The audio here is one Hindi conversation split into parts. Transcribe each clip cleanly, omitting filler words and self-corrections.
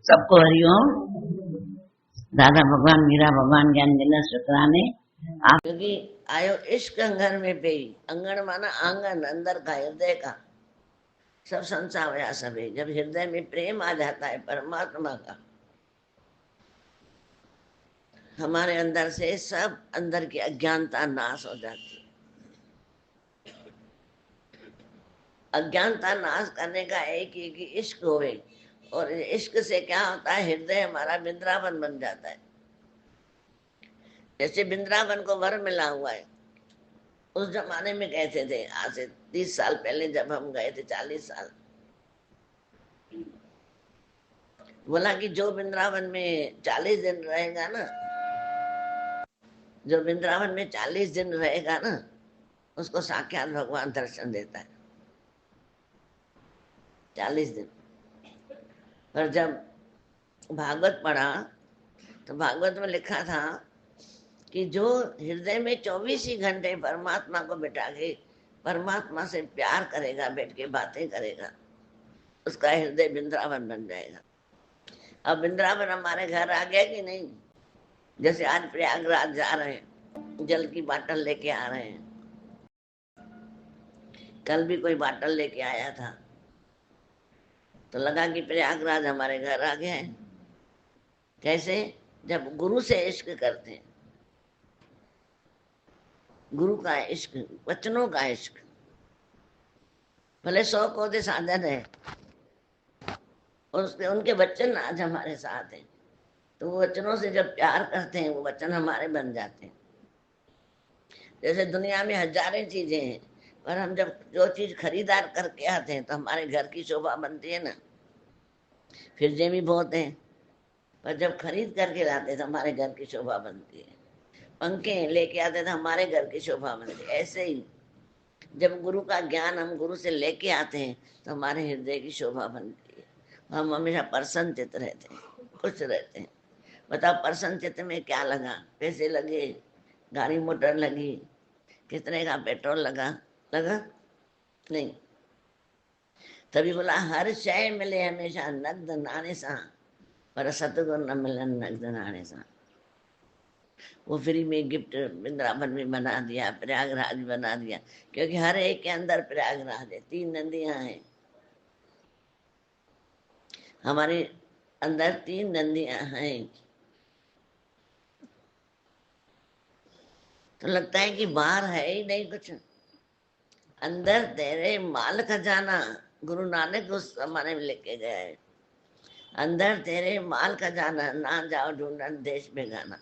सबको हरिओम। दादा भगवान मीरा भगवान ज्ञान दिला शुक्राने आप क्योंकि आयो इश्क अंगन में पे अंगन माना आंगन अंदर का हृदय का सब संसार होया सभी। जब हृदय में प्रेम आ जाता है परमात्मा का, हमारे अंदर से सब अंदर की अज्ञानता नाश हो जाती है। अज्ञानता नाश करने का एक ही इश्क होवे, और इश्क से क्या होता है, हृदय हमारा वृंदावन बन जाता है। जैसे वृंदावन को वर मिला हुआ है, उस जमाने में कहते थे, आज से 30 साल पहले जब हम गए थे, 40 साल, बोला कि जो वृंदावन में 40 दिन रहेगा ना, जो वृंदावन में 40 दिन रहेगा ना, उसको साक्षात भगवान दर्शन देता है। 40 दिन। पर जब भागवत पढ़ा तो भागवत में लिखा था कि जो हृदय में 24 ही घंटे परमात्मा को बिठा के परमात्मा से प्यार करेगा, बैठ के बातें करेगा, उसका हृदय वृंदावन बन जाएगा। अब वृंदावन हमारे घर आ गया कि नहीं? जैसे आज प्रयागराज जा रहे हैं, जल की बाटल लेके आ रहे हैं। कल भी कोई बाटल लेके आया था, तो लगा कि प्रयागराज हमारे घर आ गया है। कैसे? जब गुरु से इश्क करते हैं, गुरु का इश्क, वचनों का इश्क। भले 100 पौधे साधन है, उसके उनके वचन आज हमारे साथ हैं, तो वो वचनों से जब प्यार करते हैं, वो वचन हमारे बन जाते हैं। जैसे दुनिया में हजारों चीजें हैं, पर हम जब जो चीज खरीदार करके आते हैं तो हमारे घर की शोभा बनती है ना। फिर भी बहुत हैं, पर जब खरीद करके लाते हैं तो हमारे घर की शोभा बनती है। पंखे लेके आते तो हमारे घर की शोभा बनती है। ऐसे ही जब गुरु का ज्ञान हम गुरु से लेके आते हैं तो हमारे हृदय की शोभा बनती है। हम हमेशा प्रसन्न चित्त रहते हैं, खुश रहते हैं। बताओ, प्रसन्न चित्त में क्या लगा? पैसे लगे, गाड़ी मोटर लगी, कितने का पेट्रोल लगा? लगा नहीं। तभी बोला हर शय मिले हमेशा नगद नाणे सा, पर सतगुरु न मिलन नगद नाणे सा। वो फ्री में गिफ्ट वृंदावन में बना दिया, प्रयागराज बना दिया, क्योंकि हर एक के अंदर प्रयागराज है। 3 नदियां हैं हमारे अंदर, 3 नदियां हैं। तो लगता है कि बाहर है ही नहीं कुछ। अंदर तेरे माल खजाना, गुरु नानक उस जमाने में लेके गया है। अंदर तेरे माल खजाना, ना जाओ ढूंढन देश बेगाना।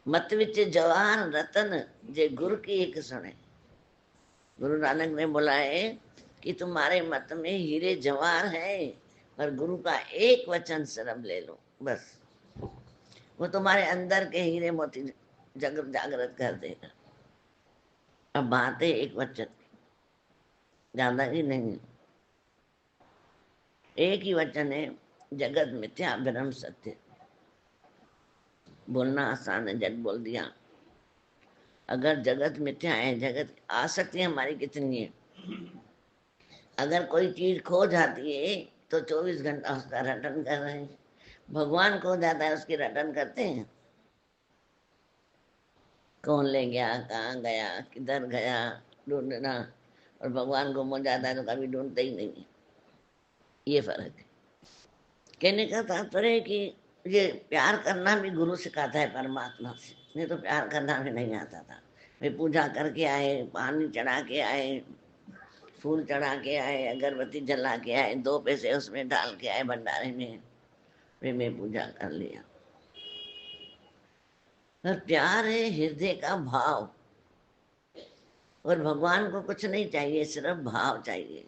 मत विच जवाहर रतन, जे गुरु की एक सुने। गुरु नानक ने बोला है कि तुम्हारे मत में हीरे जवाहर है, पर गुरु का एक वचन शर्म ले लो, बस वो तुम्हारे अंदर के हीरे मोती जागृत कर देगा। अब बात है एक वचन, ज्यादा ही नहीं। एक ही वचन है, जगत मिथ्या भ्रम सत्य। बोलना आसान है, जट बोल दिया। अगर जगत मिथ्या है, जगत आसक्ति हमारी कितनी है। अगर कोई चीज खो जाती है तो 24 घंटा उसका रटन कर रहे हैं। भगवान खो जाता है, उसकी रटन करते हैं? कौन ले गया, कहाँ गया, किधर गया, ढूंढना। और भगवान को मिल जाता है तो कभी ढूंढते ही नहीं। ये फर्क है। कहने का तात्पर्य है कि ये प्यार करना भी गुरु सिखाता है परमात्मा से, नहीं तो प्यार करना भी नहीं आता था। वे पूजा करके आए, पानी चढ़ा के आए, फूल चढ़ा के आए, अगरबत्ती जला के आए, 2 पैसे उसमें डाल के आए भंडारे में, वे मैं पूजा कर लिया। पर प्यार है हृदय का भाव, और भगवान को कुछ नहीं चाहिए, सिर्फ भाव चाहिए।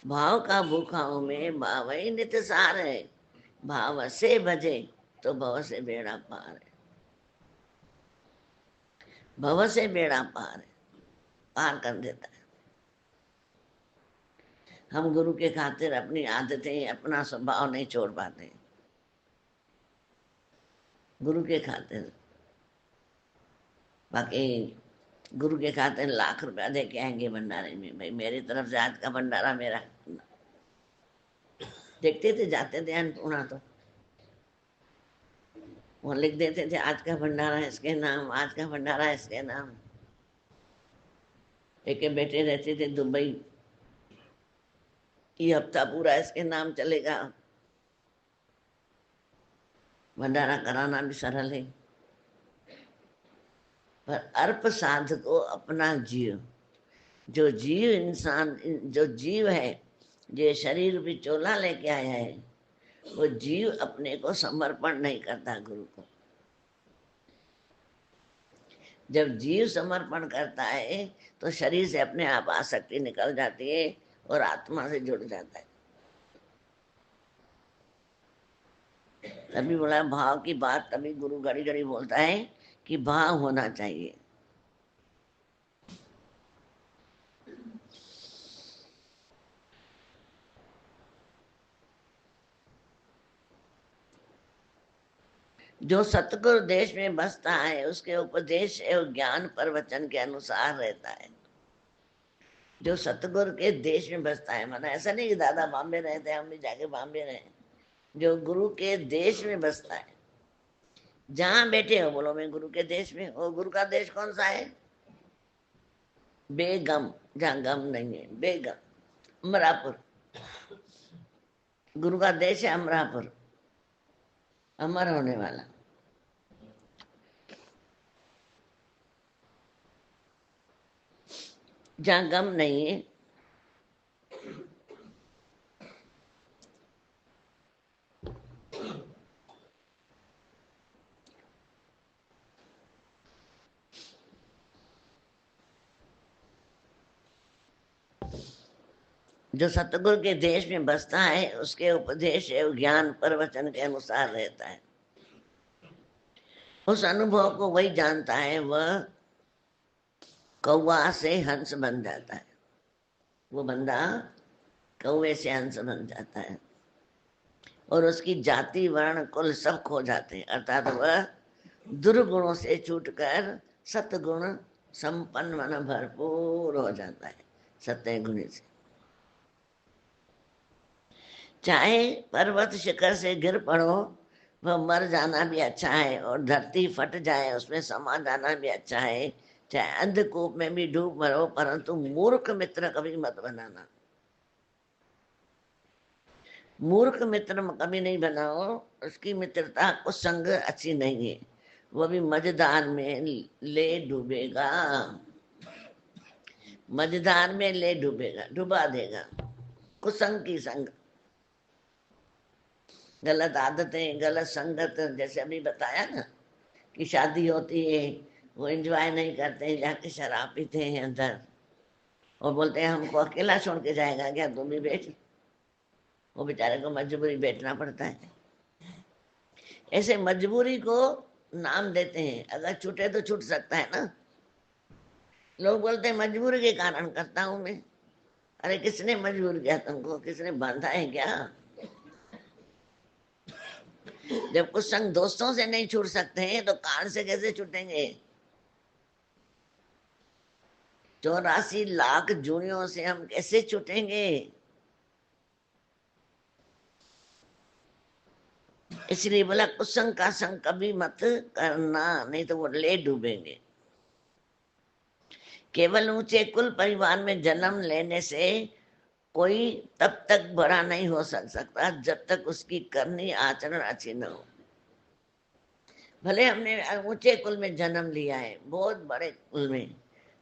भाव का भूखाओं में भाव ही नित सार है। भाव से भजे तो भव से बेड़ा पार है। भव से बेड़ा पार है, पार कर देता है। हम गुरु के खातिर अपनी आदतें, अपना स्वभाव नहीं छोड़ पाते। गुरु के खातिर, बाकी गुरु के खातिर लाख रुपया दे के आएंगे भंडारे में। भाई मेरी तरफ से आज का भंडारा मेरा। देखते थे, जाते थे अन्नपूर्णा तो वो लिख देते थे आज का भंडारा इसके नाम, आज का भंडारा इसके नाम। एक बेटे रहते थे दुबई, ये हफ्ता पूरा इसके नाम चलेगा। भंडारा कराना भी सरल है, पर अल्प साध को अपना जीव, जो जीव इंसान, जो जीव है, जो शरीर भी चोला लेके आया है, वो जीव अपने को समर्पण नहीं करता गुरु को। जब जीव समर्पण करता है तो शरीर से अपने आप आसक्ति निकल जाती है और आत्मा से जुड़ जाता है। तभी बोला भाव की बात, तभी गुरु घड़ी घड़ी बोलता है कि भाव होना चाहिए। जो सतगुरु देश में बसता है उसके उपदेश एवं ज्ञान प्रवचन के अनुसार रहता है। जो सतगुरु के देश में बसता है, माना ऐसा नहीं कि दादा बॉम्बे रहते हैं हम भी जाके बॉम्बे रहे। जो गुरु के देश में बसता है, जहां बैठे हो बोलो मैं गुरु के देश में। और गुरु का देश कौन सा है? बेगम, जहां गम नहीं है, बेगम, अमरापुर। गुरु का देश है अमरापुर, अमर होने वाला। जहां गम नहीं है, जो सतगुरु के देश में बसता है उसके उपदेश एवं ज्ञान प्रवचन के अनुसार रहता है। उस अनुभव को वही जानता है, वह कौवा से हंस बन जाता है। वो बंदा कौवे से हंस बन जाता है और उसकी जाति वर्ण कुल सब खो जाते हैं, अर्थात वह दुर्गुणों से छूटकर सतगुण संपन्न मन भरपूर हो जाता है। सत्य गुण से चाहे पर्वत शिखर से गिर पड़ो, वह मर जाना भी अच्छा है, और धरती फट जाए उसमें समा जाना भी अच्छा है। चाहे अंधकूप में भी डूब मरो, परंतु मूर्ख मित्र कभी मत बनाना। मूर्ख मित्र कभी नहीं बनाओ, उसकी मित्रता कुसंग अच्छी नहीं है, वो भी मझधार में ले डूबेगा। मझधार में ले डूबेगा, डुबा देगा। कुसंग की संग, गलत आदतें, गलत संगत, जैसे अभी बताया ना कि शादी होती है वो एंजॉय नहीं करते हैं, जाके शराब पीते हैं अंदर और बोलते हैं हमको अकेला छोड़ के जाएगा क्या, तुम भी बैठ। वो बेचारे को मजबूरी बैठना पड़ता है। ऐसे मजबूरी को नाम देते हैं, अगर छूटे तो छूट सकता है ना। लोग बोलते हैं मजबूरी के कारण करता हूं मैं। अरे किसने मजबूर किया तुमको, किसने बांधा है क्या? जब कुछ संग दोस्तों से नहीं छूट सकते हैं तो कारण से कैसे छूटेंगे? 84 लाख जूनियों से हम कैसे छूटेंगे? इसलिए बोला कुसंग का संग कभी मत करना, नहीं तो वो ले डूबेंगे। केवल ऊंचे कुल परिवार में जन्म लेने से कोई तब तक बड़ा नहीं हो सकता जब तक उसकी करनी आचरण अच्छी न हो। भले हमने ऊंचे कुल में जन्म लिया है, बहुत बड़े कुल में,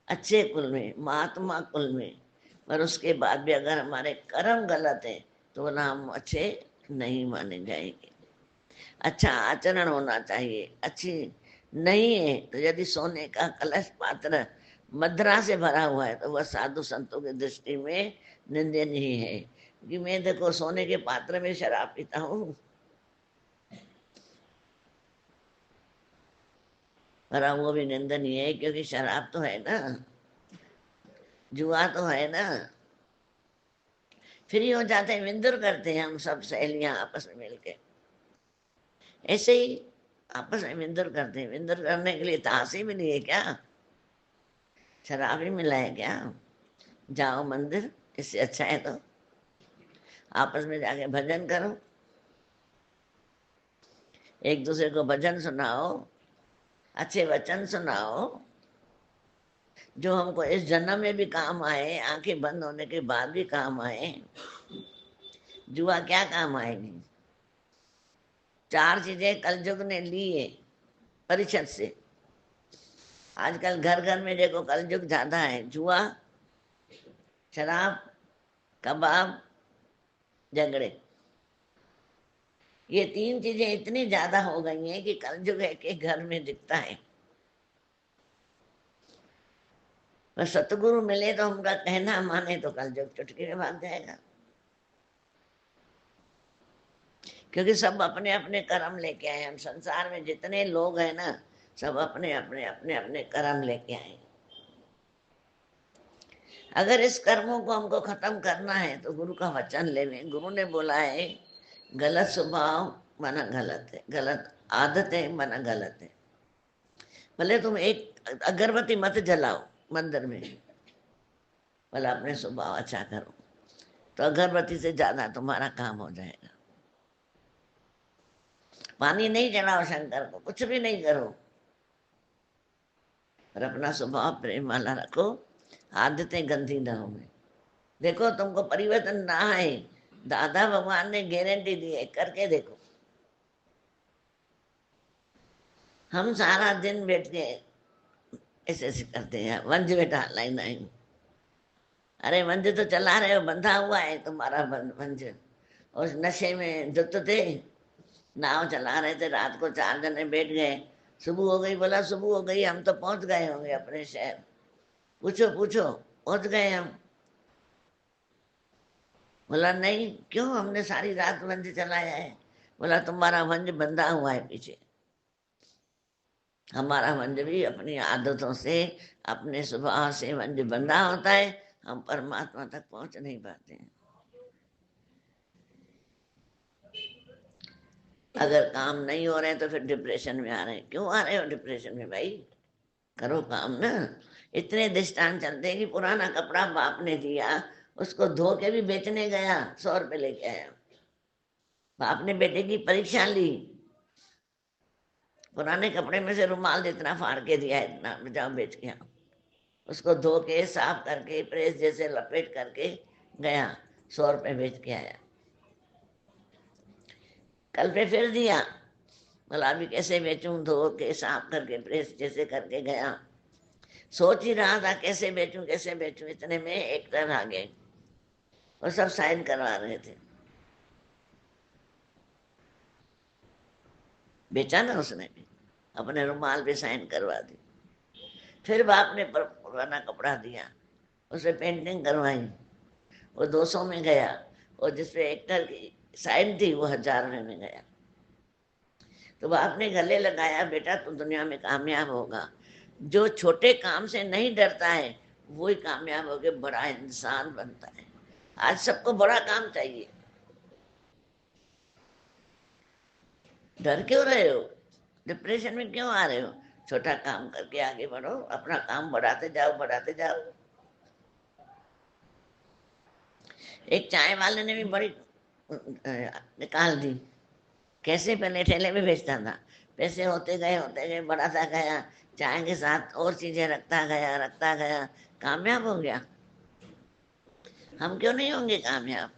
अच्छे कुल में, महात्मा कुल में, पर उसके बाद भी अगर हमारे कर्म गलत है तो ना हम अच्छे नहीं माने जाएंगे। अच्छा आचरण होना चाहिए। अच्छी नहीं है तो यदि सोने का कलश पात्र मदिरा से भरा हुआ है तो वह साधु संतों की दृष्टि में निंदनीय है। कि मैं देखो सोने के पात्र में शराब पीता हूँ, पर वो भी निंदनीय है, क्योंकि शराब तो है ना, जुआ तो है ना। फ्री हो जाते हैं, विंदुर करते हैं हम सब सहेलियां आपस में मिलके, ऐसे ही आपस में विंदुर करते हैं। विंदुर करने के लिए ताशी मिली है क्या? शराब ही मिला है क्या? जाओ मंदिर, इससे अच्छा है तो आपस में जाके भजन करो, एक दूसरे को भजन सुनाओ, अच्छे वचन सुनाओ, जो हमको इस जन्म में भी काम आए, आंखें बंद होने के बाद भी काम आए। जुआ क्या काम आएगी? 4 चीजें कलयुग ने ली है परिषद से। आजकल घर घर में देखो कलयुग ज्यादा है, जुआ, शराब, कबाब, झगड़े, ये 3 चीजें इतनी ज्यादा हो गई हैं कि कलयुग एक घर में दिखता है। पर सतगुरु मिले तो उनका कहना माने तो कलयुग चुटकी में भाग जाएगा, क्योंकि सब अपने अपने कर्म लेके आए। हम संसार में जितने लोग हैं ना, सब अपने अपने अपने अपने कर्म लेके आए। अगर इस कर्मों को हमको खत्म करना है तो गुरु का वचन लेवे। गुरु ने बोला है गलत स्वभाव माना गलत है, गलत आदत है माना गलत है। भले तुम एक अगरबत्ती मत जलाओ मंदिर में, भले अपने स्वभाव अच्छा करो, तो अगरबत्ती से ज्यादा तुम्हारा काम हो जाएगा। पानी नहीं चढ़ाओ शंकर को, कुछ भी नहीं करो, पर अपना स्वभाव प्रेम वाला रखो, आदतें गंदी ना हो। देखो तुमको परिवर्तन ना आए, दादा भगवान ने गारंटी दी है, करके देखो। हम सारा दिन बैठ के ऐसे ऐसे करते हैं, वंज बेटा लाइन आई, अरे वंज तो चला रहे हो, बंधा हुआ है तुम्हारा वंज। और नशे में धुत थे, नाव चला रहे थे, रात को 4 जने बैठ गए, सुबह हो गई, बोला सुबह हो गई, हम तो पहुंच गए होंगे अपने शहर। पूछो पूछो, पहुंच गए हम? बोला नहीं, क्यों, हमने सारी रात वंज चलाया है। बोला तुम्हारा वंज बंधा हुआ है पीछे, हमारा वंज भी अपनी आदतों से, अपने स्वभाव से वंज बंधा होता है, हम परमात्मा तक पहुंच नहीं पाते हैं। अगर काम नहीं हो रहे तो फिर डिप्रेशन में आ रहे हैं। क्यों आ रहे हो डिप्रेशन में भाई? करो काम ना। इतने दृष्टांत चलते हैं कि पुराना कपड़ा बाप ने दिया, उसको धो के भी बेचने गया, 100 रुपये लेके आया। बाप ने बेटे की परीक्षा ली, पुराने कपड़े में से रुमाल जितना फाड़ के दिया, इतना जाओ बेच के आओ। उसको धो के साफ करके प्रेस जैसे लपेट करके गया, 100 रुपये बेच के आया। कल पे फिर दिया, बोला अभी कैसे बेचूं, धो के साफ करके प्रेस जैसे करके गया। सोच ही रहा था कैसे बेचूं कैसे बेचूं, इतने में एक टन आ गए और सब साइन करवा रहे थे। बेचा ना उसने भी, अपने रुमाल पे साइन करवा दी। फिर बाप ने पुराना कपड़ा दिया, उसे पेंटिंग करवाई, वो 200 में गया, और जिसपे एक्टर की साइन थी वो 1000 में गया। तो बाप ने गले लगाया, बेटा तू दुनिया में कामयाब होगा। जो छोटे काम से नहीं डरता है वही कामयाब होके बड़ा इंसान बनता है। आज सबको बड़ा काम चाहिए, डर क्यों रहे हो? डिप्रेशन में क्यों आ रहे हो? छोटा काम करके आगे बढ़ो, अपना काम बढ़ाते जाओ बढ़ाते जाओ। एक चाय वाले ने भी बड़ी निकाल दी। कैसे पहले ठेले में बेचता था, पैसे होते गए बढ़ाता गया, चाय के साथ और चीजें रखता गया, कामयाब हो गया। हम क्यों नहीं होंगे कामयाब?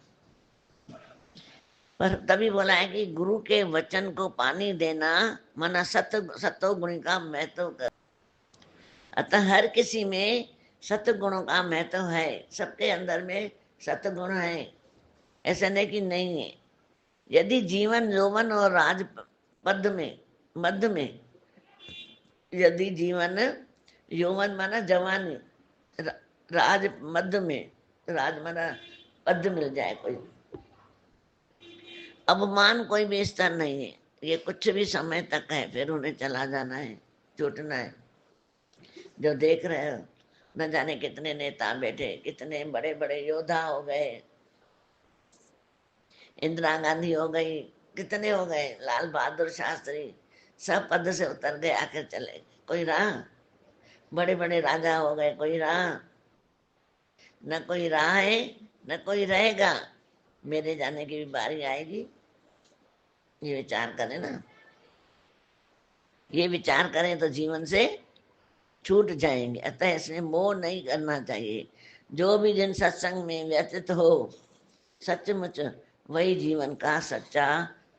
पर तभी बोला है कि गुरु के वचन को पानी देना माना सत्व गुण का महत्व कर। अतः हर किसी में सत्गुणों का महत्व है, सबके अंदर में सत्गुण है, ऐसा नहीं कि नहीं है। यदि जीवन यौवन और राज पद में मध्य में, यदि जीवन यौवन माना जवानी, राज मध्य में, राज माना पद मिल जाए कोई, अवमान कोई भी स्तर नहीं है। ये कुछ भी समय तक है, फिर उन्हें चला जाना है, छूटना है। जो देख रहे हो, न जाने कितने नेता बैठे, कितने बड़े बड़े योद्धा हो गए, इंदिरा गांधी हो गई, कितने हो गए, लाल बहादुर शास्त्री, सब पद से उतर गए, आकर चले। कोई रहा? बड़े बड़े राजा हो गए, कोई रहा? न कोई रहा है, न कोई रहेगा। मेरे जाने की भी बारी आएगी, ये विचार करें ना। ये विचार करें तो जीवन से छूट जाएंगे। अतः इसमें मोह नहीं करना चाहिए। जो भी जिन सत्संग में व्यतीत हो, सचमुच वही जीवन का सच्चा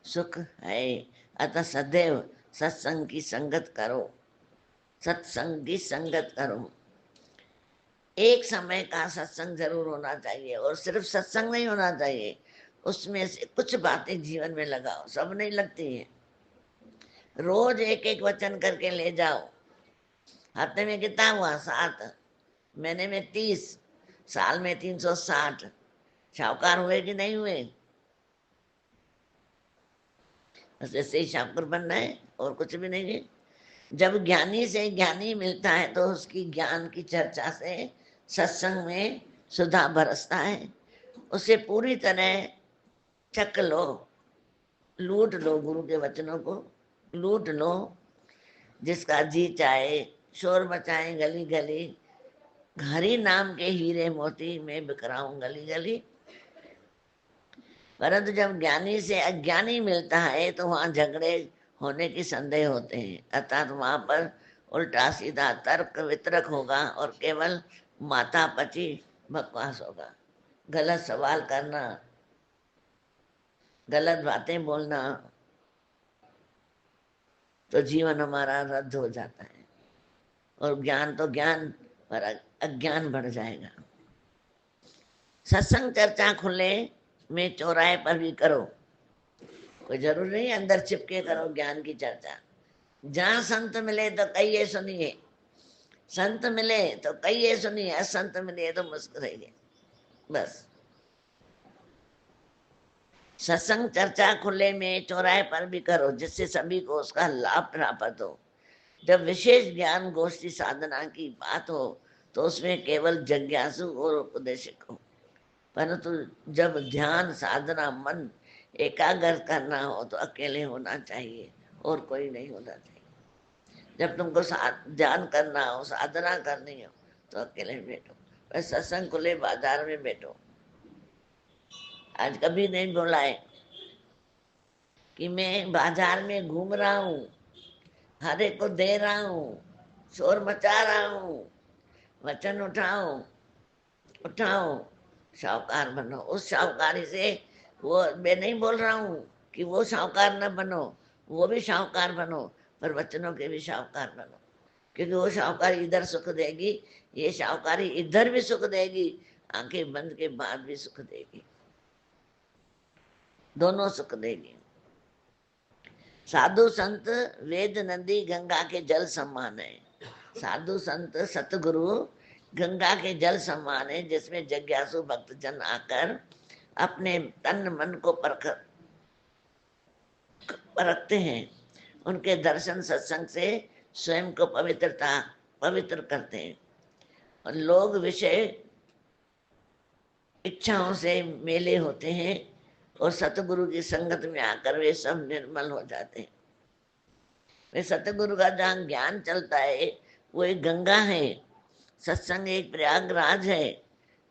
सुख है। अतः सदैव सत्संग की संगत करो, सत्संग की संगत करो। एक समय का सत्संग जरूर होना चाहिए, और सिर्फ सत्संग नहीं होना चाहिए, उसमें से कुछ बातें जीवन में लगाओ। सब नहीं लगती है। रोज एक एक वचन करके ले जाओ। हफ्ते में कितना हुआ? 7, महीने में 30, साल में 360। शाहूकार हुए कि नहीं हुए? बस ऐसे ही शाहूकार बनना है, और कुछ भी नहीं है। जब ज्ञानी से ज्ञानी मिलता है तो उसकी ज्ञान की चर्चा से सत्संग में सुधा बरसता है। उसे पूरी तरह चक लो, लूट लो, गुरु के वचनों को लूट लो। जिसका जी चाहे शोर मचाए गली गली, हरि नाम के हीरे मोती मैं बिखराऊं गली गली। परंतु जब ज्ञानी से अज्ञानी मिलता है तो वहां झगड़े होने की संदेह होते हैं। अर्थात वहां पर उल्टा सीधा तर्क वितरक होगा, और केवल माता पची बकवास होगा। गलत सवाल करना, गलत बातें बोलना, तो जीवन हमारा रद्द हो जाता है, और ज्ञान तो ज्ञान पर अज्ञान बढ़ जाएगा। सत्संग चर्चा खुले में चौराहे पर भी करो। कोई जरूरी नहीं अंदर चिपके करो ज्ञान की चर्चा। जहां संत मिले तो कहिए सुनिए, संत मिले तो कहिए सुनिए, असंत मिले तो मुस्कुराइए, बस। सत्संग चर्चा खुले में चौराहे पर भी करो, जिससे सभी को उसका लाभ प्राप्त हो। जब विशेष ज्ञान गोष्ठी साधना की बात हो तो उसमें केवल जिज्ञासु और उपदेशक हो। परंतु जब ध्यान साधना मन एकाग्र करना हो तो अकेले होना चाहिए, और कोई नहीं होना चाहिए। जब तुमको ध्यान करना हो, साधना करनी हो, तो अकेले बैठो। बस सत्संग खुले बाजार में बैठो। आज कभी नहीं बोला है कि मैं बाजार में घूम रहा हूँ, हर एक को दे रहा हूँ, शोर मचा रहा हूँ। वचन उठाओ, उठाओ, साहूकार बनो। उस साहूकारी से, वो मैं नहीं बोल रहा हूँ कि वो साहूकार न बनो, वो भी साहूकार बनो, पर वचनों के भी साहूकार बनो। क्योंकि वो साहूकारी इधर सुख देगी, ये साहूकारी इधर भी सुख देगी, आंखें बंद के बाद भी सुख देगी, दोनों सुख देगी। साधु संत वेद नदी गंगा के जल समान है। साधु संत सतगुरु गंगा के जल समान है, जिसमें जिज्ञासु भक्तजन आकर अपने तन मन को परखते हैं। उनके दर्शन सत्संग से स्वयं को पवित्र करते हैं, और लोग विषय इच्छाओं से मेले होते हैं, और सतगुरु की संगत में आकर वे सब निर्मल हो जाते हैं। वे सतगुरु का जहाँ ज्ञान चलता है वो एक गंगा है। सत्संग एक प्रयागराज है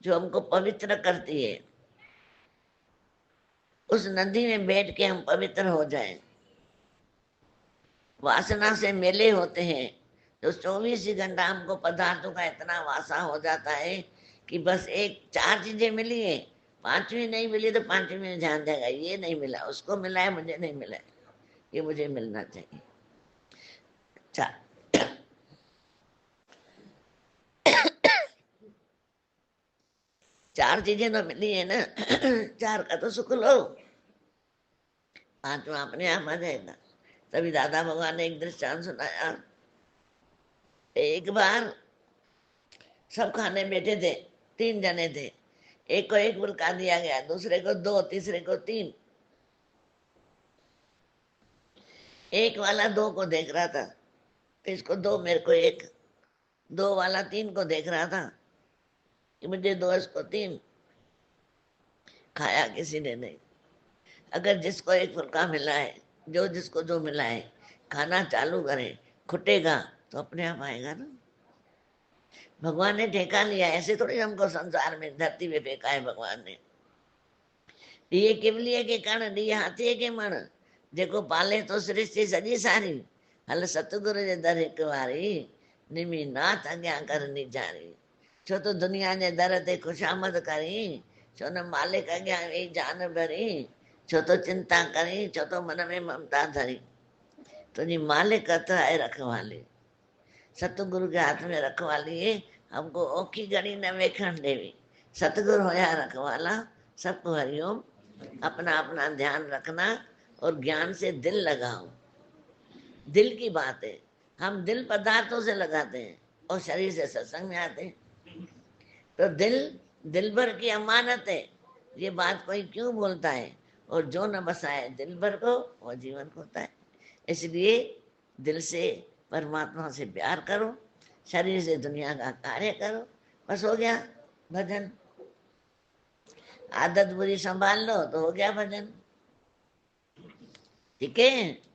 जो हमको पवित्र करती है। उस नदी में बैठ के हम पवित्र हो जाएं। वासना से मेले होते हैं तो 24 ही घंटा हमको पदार्थों का इतना वासा हो जाता है कि बस 4 चीजें मिली है, 5वीं नहीं मिली तो 5वीं में ध्यान देगा, ये नहीं मिला, उसको मिला है, मुझे नहीं मिला है, ये मुझे मिलना चाहिए। 4 चीजें तो मिली है ना, 4 का तो सुख लो, 5वां अपने आप आ जाएगा। तभी दादा भगवान ने एक दृष्टांत सुनाया। एक बार सब खाने बैठे थे, 3 जने थे। एक को 1 फुलका दिया गया, दूसरे को 2, तीसरे को 3। एक वाला 2 को देख रहा था, इसको 2 मेरे को 1। 2 वाला 3 को देख रहा था कि मुझे 2 इसको 3। खाया किसी ने नहीं। अगर जिसको 1 फुलका मिला है, जो जिसको जो मिला है, खाना चालू करे, खुटेगा तो अपने आप आएगा ना। भगवान ने ठेका लिया, ऐसे थोड़ी हमको संसार में धरती पे फेंका है भगवान ने। ये किवलीअ के कण ॾींहुं हाथीअ के मण, जेको पाले तो सृष्टि सॼी सारी। हल सतगुरु जे दर हिकु वारी, निमी नाथ अॻियां कर निजारी। छो तो दुनिया जे दर ते ख़ुशामद करी, छो न मालिक अॻियां वेही जान भरी। छो तो चिंता करी, छो तो मन में ममता धरी। तुझी मालिक हथ आहे रखवाली, सतगुरु के हाथ में रखवाली है, हमको औखी घड़ी न वेखण देवी। सतगुरु होया रखवाला, सबको हरिओम। अपना अपना ध्यान रखना और ज्ञान से दिल लगाओ। दिल की बात है, हम दिल पदार्थों से लगाते हैं और शरीर से सत्संग में आते हैं। तो दिल भर की अमानत है, ये बात कोई क्यों बोलता है। और जो न बसाए दिल भर को, वो जीवन खोता है। इसलिए दिल से परमात्मा से प्यार करो, शरीर से दुनिया का कार्य करो, बस हो गया भजन। आदत बुरी संभाल लो तो हो गया भजन। ठीक है।